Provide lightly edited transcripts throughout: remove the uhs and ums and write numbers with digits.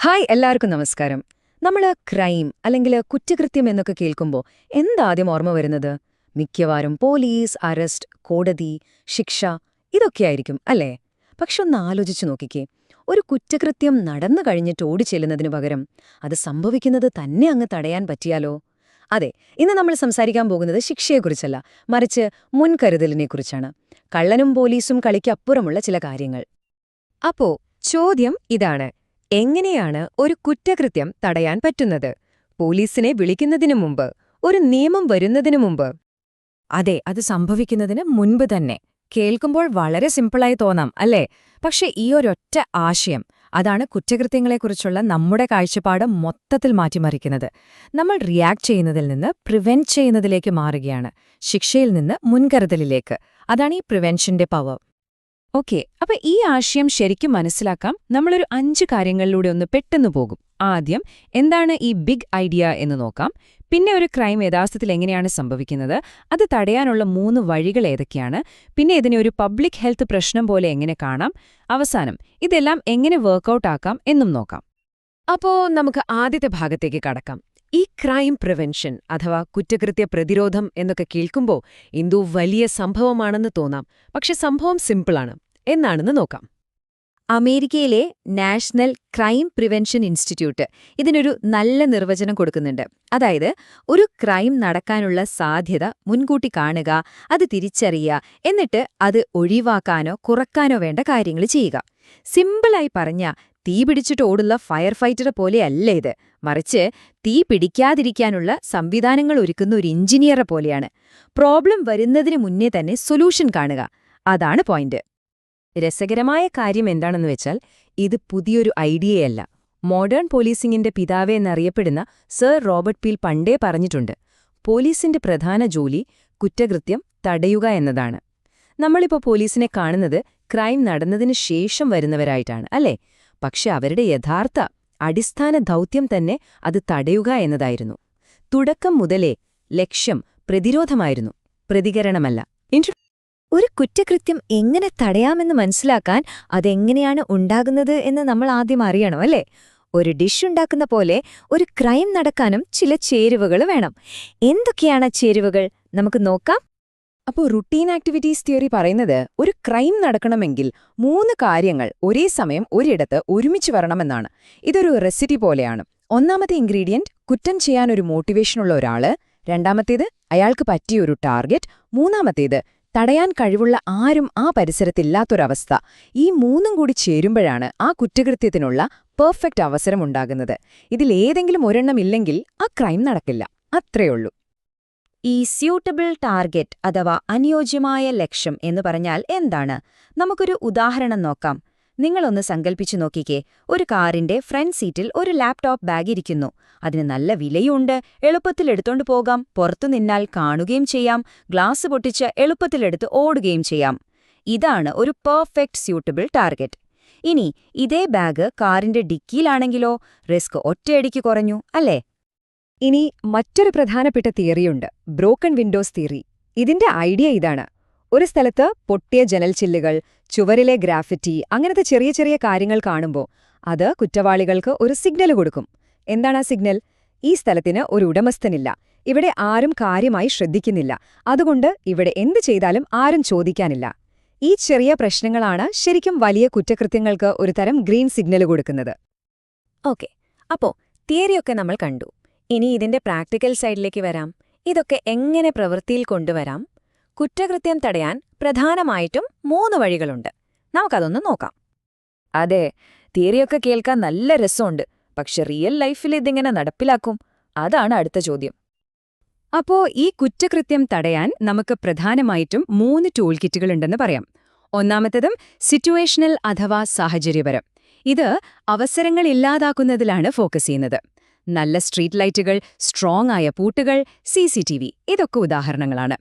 Hi എല്ലാവർക്കും നമസ്കാരം. നമ്മൾ ക്രൈം അല്ലെങ്കിൽ കുറ്റകൃത്യം എന്നൊക്കെ കേൾക്കുമ്പോൾ എന്താദ്യം ഓർമ്മ വരുന്നത്? മിക്കവാറും പോലീസ്, അറസ്റ്റ്, കോടതി, ശിക്ഷ ഇതൊക്കെയായിരിക്കും അല്ലേ? പക്ഷെ ഒന്ന് ആലോചിച്ചു നോക്കിക്കേ, ഒരു കുറ്റകൃത്യം നടന്നു കഴിഞ്ഞിട്ട് ഓടിച്ചെല്ലുന്നതിനു പകരം അത് സംഭവിക്കുന്നത് തന്നെ അങ്ങ് തടയാൻ പറ്റിയാലോ? അതെ, ഇന്ന് നമ്മൾ സംസാരിക്കാൻ പോകുന്നത് ശിക്ഷയെക്കുറിച്ചല്ല, മറിച്ച് മുൻകരുതലിനെക്കുറിച്ചാണ്. കള്ളനും പോലീസും കളിക്കപ്പുറമുള്ള ചില കാര്യങ്ങൾ. അപ്പോ ചോദ്യം ഇതാണ്: എങ്ങനെയാണ് ഒരു കുറ്റകൃത്യം തടയാൻ പറ്റുന്നത്? പോലീസിനെ വിളിക്കുന്നതിനു മുമ്പ്, ഒരു നിയമം വരുന്നതിനു മുമ്പ്? അതെ, അത് സംഭവിക്കുന്നതിന് മുൻപ് തന്നെ. കേൾക്കുമ്പോൾ വളരെ സിമ്പിളായി തോന്നാം, അല്ലേ? പക്ഷെ ഈ ഒരൊറ്റ ആശയം, അതാണ് കുറ്റകൃത്യങ്ങളെക്കുറിച്ചുള്ള നമ്മുടെ കാഴ്ചപ്പാട് മൊത്തത്തിൽ മാറ്റിമറിക്കുന്നത്. നമ്മൾ റിയാക്ട് ചെയ്യുന്നതിൽ നിന്ന് പ്രിവെന്റ് ചെയ്യുന്നതിലേക്ക് മാറുകയാണ്, ശിക്ഷയിൽ നിന്ന് മുൻകരുതലിലേക്ക്. അതാണ് ഈ പ്രിവെൻഷന്റെ പവർ. ഓക്കെ, അപ്പൊ ഈ ആശയം ശരിക്കും മനസ്സിലാക്കാം. നമ്മളൊരു 5 കാര്യങ്ങളിലൂടെ ഒന്ന് പെട്ടെന്ന് പോകും. ആദ്യം, എന്താണ് ഈ ബിഗ് ഐഡിയ എന്ന് നോക്കാം. പിന്നെ ഒരു ക്രൈം യഥാർത്ഥത്തിൽ എങ്ങനെയാണ് സംഭവിക്കുന്നത്, അത് തടയാനുള്ള 3 വഴികൾ ഏതൊക്കെയാണ്, പിന്നെ ഇതിനെ ഒരു പബ്ലിക് ഹെൽത്ത് പ്രശ്നം പോലെ എങ്ങനെ കാണാം, അവസാനം ഇതെല്ലാം എങ്ങനെ വർക്കൗട്ട് ആക്കാം എന്നും നോക്കാം. അപ്പോ നമുക്ക് ആദ്യത്തെ ഭാഗത്തേക്ക് കടക്കാം. ഈ ക്രൈം പ്രിവെൻഷൻ അഥവാ കുറ്റകൃത്യ പ്രതിരോധം എന്നൊക്കെ കേൾക്കുമ്പോൾ എന്തോ വലിയ സംഭവമാണെന്ന് തോന്നാം. പക്ഷെ സംഭവം സിമ്പിളാണ്. എന്നാണെന്ന് നോക്കാം. അമേരിക്കയിലെ നാഷണൽ ക്രൈം പ്രിവെൻഷൻ ഇൻസ്റ്റിറ്റ്യൂട്ട് ഇതിനൊരു നല്ല നിർവചനം കൊടുക്കുന്നുണ്ട്. അതായത്, ഒരു ക്രൈം നടക്കാനുള്ള സാധ്യത മുൻകൂട്ടി കാണുക, അത് തിരിച്ചറിയുക, എന്നിട്ട് അത് ഒഴിവാക്കാനോ കുറക്കാനോ വേണ്ട കാര്യങ്ങൾ ചെയ്യുക. സിമ്പിളായി പറഞ്ഞ, തീ പിടിച്ചിട്ട് ഓടുന്ന ഫയർ ഫൈറ്ററെ പോലെയല്ല ഇത്. മറിച്ച് തീ പിടിക്കാതിരിക്കാനുള്ള സംവിധാനങ്ങൾ ഒരുക്കുന്ന ഒരു എഞ്ചിനീയറെ പോലെയാണ്. പ്രോബ്ലം വരുന്നതിന് മുന്നേ തന്നെ സൊല്യൂഷൻ കാണുക. അതാണ് പോയിന്റ്. രസകരമായ കാര്യം എന്താണെന്ന് വെച്ചാൽ, ഇത് പുതിയൊരു ഐഡിയയല്ല. മോഡേൺ പോലീസിംഗിന്റെ പിതാവേ എന്നറിയപ്പെടുന്ന സർ റോബർട്ട് പീൽ പണ്ടേ പറഞ്ഞിട്ടുണ്ട്, പോലീസിന്റെ പ്രധാന ജോലി കുറ്റകൃത്യം തടയുക എന്നതാണ്. നമ്മളിപ്പോൾ പോലീസിനെ കാണുന്നത് ക്രൈം നടന്നതിന് ശേഷം വരുന്നവരായിട്ടാണ്, അല്ലേ? പക്ഷെ അവരുടെ യഥാർത്ഥ അടിസ്ഥാന ദൗത്യം തന്നെ അത് തടയുക എന്നതായിരുന്നു. തുടക്കം മുതലേ ലക്ഷ്യം പ്രതിരോധമായിരുന്നു, പ്രതികരണമല്ല. ഒരു കുറ്റകൃത്യം എങ്ങനെ തടയാമെന്ന് മനസ്സിലാക്കാൻ അതെങ്ങനെയാണ് ഉണ്ടാകുന്നത് എന്ന് നമ്മൾ ആദ്യം അറിയണം, അല്ലേ? ഒരു ഡിഷ് ഉണ്ടാക്കുന്ന പോലെ ഒരു ക്രൈം നടക്കാനും ചില ചേരുവകൾ വേണം. എന്തൊക്കെയാണ് ചേരുവകൾ? നമുക്ക് നോക്കാം. അപ്പോൾ റുട്ടീൻ ആക്ടിവിറ്റീസ് തിയറി പറയുന്നത്, ഒരു ക്രൈം നടക്കണമെങ്കിൽ 3 കാര്യങ്ങൾ ഒരേ സമയം ഒരിടത്ത് ഒരുമിച്ച് വരണമെന്നാണ്. ഇതൊരു റെസിപ്പി പോലെയാണ്. ഒന്നാമത്തെ ഇൻഗ്രീഡിയന്റ് കുറ്റം ചെയ്യാനൊരു മോട്ടിവേഷനുള്ള ഒരാള്, രണ്ടാമത്തേത് അയാൾക്ക് പറ്റിയൊരു ടാർഗറ്റ്, മൂന്നാമത്തേത് തടയാൻ കഴിവുള്ള ആരും ആ പരിസരത്തില്ലാത്തൊരവസ്ഥ. ഈ 3ഉം കൂടി ചേരുമ്പോഴാണ് ആ കുറ്റകൃത്യത്തിനുള്ള പെർഫെക്റ്റ് അവസരം ഉണ്ടാകുന്നത്. ഇതിലേതെങ്കിലും ഒരെണ്ണം ഇല്ലെങ്കിൽ ആ ക്രൈം നടക്കില്ല. അത്രയുള്ളൂ. ഈ സ്യൂട്ടബിൾ ടാർഗറ്റ് അഥവാ അനുയോജ്യമായ ലക്ഷ്യം എന്ന് പറഞ്ഞാൽ എന്താണ്? നമുക്കൊരു ഉദാഹരണം നോക്കാം. നിങ്ങളൊന്ന് സങ്കൽപ്പിച്ചു നോക്കിക്കേ. ഒരു കാറിന്റെ ഫ്രണ്ട് സീറ്റിൽ ഒരു ലാപ്ടോപ്പ് ബാഗ് ഇരിക്കുന്നു. അതിന് നല്ല വിലയുണ്ട്, എളുപ്പത്തിൽ എടുത്തോണ്ടു പോകാം, പുറത്തു നിന്നാൽ കാണുകയും ചെയ്യാം, ഗ്ലാസ് പൊട്ടിച്ച് എളുപ്പത്തിലെടുത്ത് ഓടുകയും ചെയ്യാം. ഇതാണ് ഒരു പെർഫെക്റ്റ് സ്യൂട്ടബിൾ ടാർഗറ്റ്. ഇനി ഇതേ ബാഗ് കാറിന്റെ ഡിക്കിയിലാണെങ്കിലോ റിസ്ക് ഒറ്റയടിക്ക് കുറഞ്ഞു, അല്ലേ? ഇനി മറ്റൊരു പ്രധാനപ്പെട്ട തിയറിയുണ്ട്, ബ്രോക്കൺ വിൻഡോസ് തിയറി. ഇതിന്റെ ഐഡിയ ഇതാണ്: ഒരു സ്ഥലത്ത് പൊട്ടിയ ജനൽച്ചില്ലുകൾ, ചുവരിലെ ഗ്രാഫിറ്റി, അങ്ങനത്തെ ചെറിയ ചെറിയ കാര്യങ്ങൾ കാണുമ്പോൾ അത് കുറ്റവാളികൾക്ക് ഒരു സിഗ്നൽ കൊടുക്കും. എന്താണ് ആ സിഗ്നൽ? ഈ സ്ഥലത്തിന് ഒരു ഉടമസ്ഥനില്ല, ഇവിടെ ആരും കാര്യമായി ശ്രദ്ധിക്കുന്നില്ല, അതുകൊണ്ട് ഇവിടെ എന്തു ചെയ്താലും ആരും ചോദിക്കാനില്ല. ഈ ചെറിയ പ്രശ്നങ്ങളാണ് ശരിക്കും വലിയ കുറ്റകൃത്യങ്ങൾക്ക് ഒരു തരം ഗ്രീൻ സിഗ്നൽ കൊടുക്കുന്നത്. ഓക്കെ, അപ്പോ തിയറിയൊക്കെ നമ്മൾ കണ്ടു. ഇനി ഇതിന്റെ പ്രാക്ടിക്കൽ സൈഡിലേക്ക് വരാം. ഇതൊക്കെ എങ്ങനെ പ്രവൃത്തിയിൽ കൊണ്ടുവരാം? കുറ്റകൃത്യം തടയാൻ പ്രധാനമായിട്ടും 3 വഴികളുണ്ട്. നമുക്കതൊന്ന് നോക്കാം. അതെ, തിയറിയൊക്കെ കേൾക്കാൻ നല്ല രസമുണ്ട്. പക്ഷെ റിയൽ ലൈഫിൽ ഇതെങ്ങനെ നടപ്പിലാക്കും? അതാണ് അടുത്ത ചോദ്യം. അപ്പോ ഈ കുറ്റകൃത്യം തടയാൻ നമുക്ക് പ്രധാനമായിട്ടും 3 ടൂൾ കിറ്റുകളുണ്ടെന്ന് പറയാം. ഒന്നാമത്തേതും സിറ്റുവേഷണൽ അഥവാ സാഹചര്യപരം. ഇത് അവസരങ്ങൾ ഇല്ലാതാക്കുന്നതിലാണ് ഫോക്കസ് ചെയ്യുന്നത്. നല്ല സ്ട്രീറ്റ് ലൈറ്റുകൾ, സ്ട്രോങ് ആയ പൂട്ടുകൾ, CCTV ഇതൊക്കെ ഉദാഹരണങ്ങളാണ്.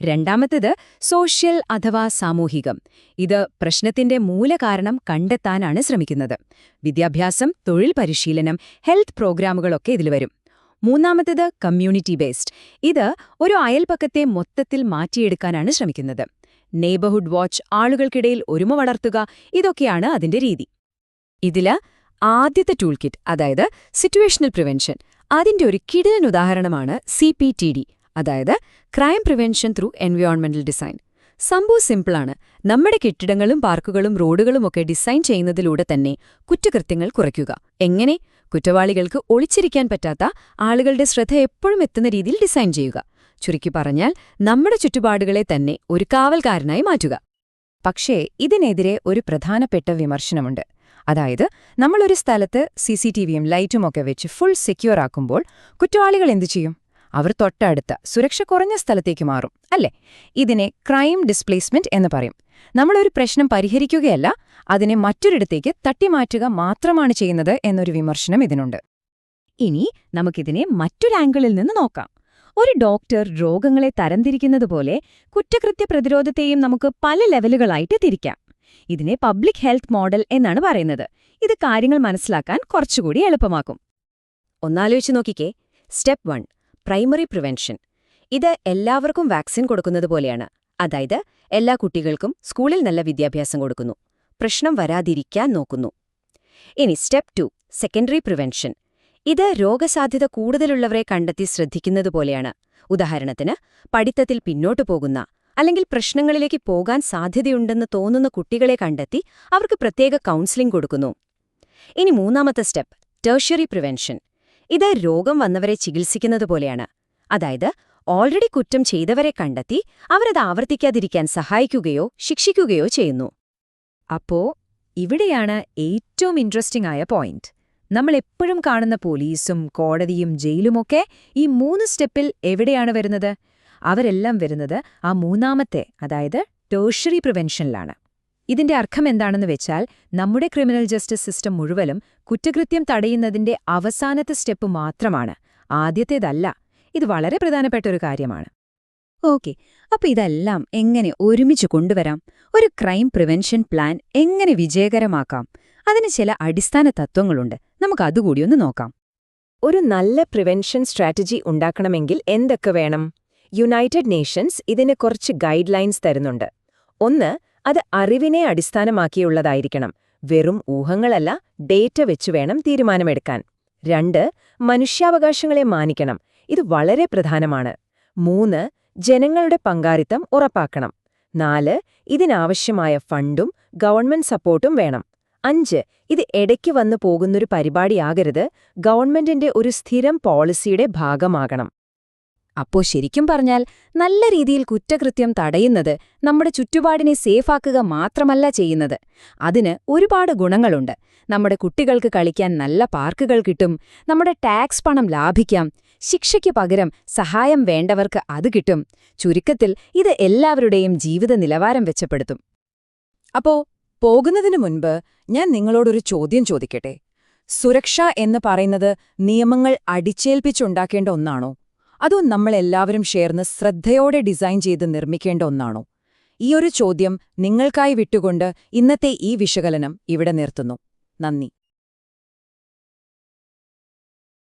രണ്ടാമത്തേത് സോഷ്യൽ അഥവാ സാമൂഹികം. ഇത് പ്രശ്നത്തിന്റെ മൂലകാരണം കണ്ടെത്താനാണ് ശ്രമിക്കുന്നത്. വിദ്യാഭ്യാസം, തൊഴിൽ പരിശീലനം, ഹെൽത്ത് പ്രോഗ്രാമുകളൊക്കെ ഇതിൽ വരും. മൂന്നാമത്തേത് കമ്മ്യൂണിറ്റി ബേസ്ഡ്. ഇത് ഒരു അയൽപക്കത്തെ മൊത്തത്തിൽ മാറ്റിയെടുക്കാനാണ് ശ്രമിക്കുന്നത്. നെയ്ബർഹുഡ് വാച്ച്, ആളുകൾക്കിടയിൽ ഒരുമ വളർത്തുക, ഇതൊക്കെയാണ് അതിന്റെ രീതി. ഇതില് ആദ്യത്തെ ടൂൾ കിറ്റ്, അതായത് സിറ്റുവേഷണൽ പ്രിവെൻഷൻ, അതിന്റെ ഒരു കിടിലൻ ഉദാഹരണമാണ് CPTD, അതായത് ക്രൈം പ്രിവെൻഷൻ ത്രൂ എൻവയോൺമെന്റൽ ഡിസൈൻ. സംഭവം സിമ്പിളാണ്. നമ്മുടെ കെട്ടിടങ്ങളും പാർക്കുകളും റോഡുകളുമൊക്കെ ഡിസൈൻ ചെയ്യുന്നതിലൂടെ തന്നെ കുറ്റകൃത്യങ്ങൾ കുറയ്ക്കുക. എങ്ങനെ? കുറ്റവാളികൾക്ക് ഒളിച്ചിരിക്കാൻ പറ്റാത്ത, ആളുകളുടെ ശ്രദ്ധ എപ്പോഴും എത്തുന്ന രീതിയിൽ ഡിസൈൻ ചെയ്യുക. ചുരുക്കി പറഞ്ഞാൽ, നമ്മുടെ ചുറ്റുപാടുകളെ തന്നെ ഒരു കാവൽക്കാരനായി മാറ്റുക. പക്ഷേ ഇതിനെതിരെ ഒരു പ്രധാനപ്പെട്ട വിമർശനമുണ്ട്. അതായത്, നമ്മളൊരു സ്ഥലത്ത് CCTVയും ലൈറ്റുമൊക്കെ വെച്ച് ഫുൾ സെക്യൂർ ആക്കുമ്പോൾ കുറ്റവാളികൾ എന്തു ചെയ്യും? അവർ തൊട്ടടുത്ത, സുരക്ഷ കുറഞ്ഞ സ്ഥലത്തേക്ക് മാറും, അല്ലേ? ഇതിനെ ക്രൈം ഡിസ്പ്ലേസ്മെന്റ് എന്ന് പറയും. നമ്മളൊരു പ്രശ്നം പരിഹരിക്കുകയല്ല, അതിനെ മറ്റൊരിടത്തേക്ക് തട്ടിമാറ്റുക മാത്രമാണ് ചെയ്യുന്നത് എന്നൊരു വിമർശനം ഇതിനുണ്ട്. ഇനി നമുക്കിതിനെ മറ്റൊരു ആംഗിളിൽ നിന്ന് നോക്കാം. ഒരു ഡോക്ടർ രോഗങ്ങളെ തരംതിരിക്കുന്നതുപോലെ കുറ്റകൃത്യ പ്രതിരോധത്തെയും നമുക്ക് പല ലെവലുകളായിട്ട് തിരിക്കാം. ഇതിനെ പബ്ലിക് ഹെൽത്ത് മോഡൽ എന്നാണ് പറയുന്നത്. ഇത് കാര്യങ്ങൾ മനസ്സിലാക്കാൻ കുറച്ചുകൂടി എളുപ്പമാക്കും. ഒന്നാലോചിച്ച് നോക്കിക്കേ. Step 1, primary prevention. ഇത് എല്ലാവർക്കും വാക്സിൻ കൊടുക്കുന്നത് പോലെയാണ്. അതായത് എല്ലാ കുട്ടികൾക്കും സ്കൂളിൽ നല്ല വിദ്യാഭ്യാസം കൊടുക്കുന്നു, പ്രശ്നം വരാതിരിക്കാൻ നോക്കുന്നു. ഇനി സ്റ്റെപ്പ് 2, സെക്കൻഡറി പ്രിവെൻഷൻ. ഇത് രോഗസാധ്യത കൂടുതലുള്ളവരെ കണ്ടെത്തി ശ്രദ്ധിക്കുന്നതുപോലെയാണ്. ഉദാഹരണത്തിന്, പഠിത്തത്തിൽ പിന്നോട്ടു പോകുന്ന അല്ലെങ്കിൽ പ്രശ്നങ്ങളിലേക്ക് പോകാൻ സാധ്യതയുണ്ടെന്ന് തോന്നുന്ന കുട്ടികളെ കണ്ടെത്തി അവർക്ക് പ്രത്യേക കൗൺസിലിംഗ് കൊടുക്കുന്നു. ഇനി മൂന്നാമത്തെ സ്റ്റെപ്പ്, ടെർഷ്യറി പ്രിവെൻഷൻ. ഇത് രോഗം വന്നവരെ ചികിത്സിക്കുന്നതുപോലെയാണ്. അതായത് ഓൾറെഡി കുറ്റം ചെയ്തവരെ കണ്ടെത്തി അവരത് ആവർത്തിക്കാതിരിക്കാൻ സഹായിക്കുകയോ ശിക്ഷിക്കുകയോ ചെയ്യുന്നു. അപ്പോ ഇവിടെയാണ് ഏറ്റവും ഇൻട്രസ്റ്റിംഗ് ആയ പോയിന്റ്. നമ്മൾ എപ്പോഴും കാണുന്ന പോലീസും കോടതിയും ജയിലുമൊക്കെ ഈ 3 സ്റ്റെപ്പിൽ എവിടെയാണ് വരുന്നത്? അവരെല്ലാം വരുന്നത് ആ മൂന്നാമത്തെ, അതായത് ടെർഷ്യറി പ്രിവെൻഷനിലാണ്. ഇതിന്റെ അർത്ഥം എന്താണെന്ന് വെച്ചാൽ, നമ്മുടെ ക്രിമിനൽ ജസ്റ്റിസ് സിസ്റ്റം മുഴുവനും കുറ്റകൃത്യം തടയുന്നതിന്റെ അവസാനത്തെ സ്റ്റെപ്പ് മാത്രമാണ്, ആദ്യത്തേതല്ല. ഇത് വളരെ പ്രധാനപ്പെട്ട ഒരു കാര്യമാണ്. ഓക്കെ, അപ്പൊ ഇതെല്ലാം എങ്ങനെ ഒരുമിച്ച് കൊണ്ടുവരാം? ഒരു ക്രൈം പ്രിവെൻഷൻ പ്ലാൻ എങ്ങനെ വിജയകരമാക്കാം? അതിന് ചില അടിസ്ഥാന തത്വങ്ങളുണ്ട്. നമുക്കതുകൂടി ഒന്ന് നോക്കാം. ഒരു നല്ല പ്രിവെൻഷൻ സ്ട്രാറ്റജി ഉണ്ടാക്കണമെങ്കിൽ എന്തൊക്കെ വേണം? യുണൈറ്റഡ് നേഷൻസ് ഇതിന് കുറച്ച് ഗൈഡ് ലൈൻസ് തരുന്നുണ്ട്. 1, അത് അറിവിനെ അടിസ്ഥാനമാക്കിയുള്ളതായിരിക്കണം. വെറും ഊഹങ്ങളല്ല, ഡേറ്റ വെച്ചു വേണം തീരുമാനമെടുക്കാൻ. 2, മനുഷ്യാവകാശങ്ങളെ മാനിക്കണം. ഇത് വളരെ പ്രധാനമാണ്. 3, ജനങ്ങളുടെ പങ്കാളിത്തം ഉറപ്പാക്കണം. 4, ഇതിനാവശ്യമായ ഫണ്ടും ഗവൺമെന്റ് സപ്പോർട്ടും വേണം. 5, ഇത് ഇടയ്ക്ക് വന്നു പോകുന്നൊരു പരിപാടിയാകരുത്, ഗവൺമെന്റിന്റെ ഒരു സ്ഥിരം പോളിസിയുടെ ഭാഗമാകണം. അപ്പോ ശരിക്കും പറഞ്ഞാൽ, നല്ല രീതിയിൽ കുറ്റകൃത്യം തടയുന്നത് നമ്മുടെ ചുറ്റുപാടിനെ സേഫാക്കുക മാത്രമല്ല ചെയ്യുന്നത്. അതിന് ഒരുപാട് ഗുണങ്ങളുണ്ട്. നമ്മുടെ കുട്ടികൾക്ക് കളിക്കാൻ നല്ല പാർക്കുകൾ കിട്ടും, നമ്മുടെ ടാക്സ് പണം ലാഭിക്കാം, ശിക്ഷയ്ക്ക് പകരം സഹായം വേണ്ടവർക്ക് അത് കിട്ടും. ചുരുക്കത്തിൽ ഇത് എല്ലാവരുടെയും ജീവിത നിലവാരം മെച്ചപ്പെടുത്തും. അപ്പോ പോകുന്നതിനു മുൻപ് ഞാൻ നിങ്ങളോടൊരു ചോദ്യം ചോദിക്കട്ടെ. സുരക്ഷ എന്ന് പറയുന്നത് നിയമങ്ങൾ അടിച്ചേൽപ്പിച്ചുണ്ടാക്കേണ്ട ഒന്നാണോ? അതോ നമ്മളെല്ലാവരും ചേർന്ന് ശ്രദ്ധയോടെ ഡിസൈൻ ചെയ്ത് നിർമ്മിക്കേണ്ട ഒന്നാണോ? ഈയൊരു ചോദ്യം നിങ്ങൾക്കായി വിട്ടുകൊണ്ട് ഇന്നത്തെ ഈ വിശകലനം ഇവിടെ നിർത്തുന്നു. നന്ദി.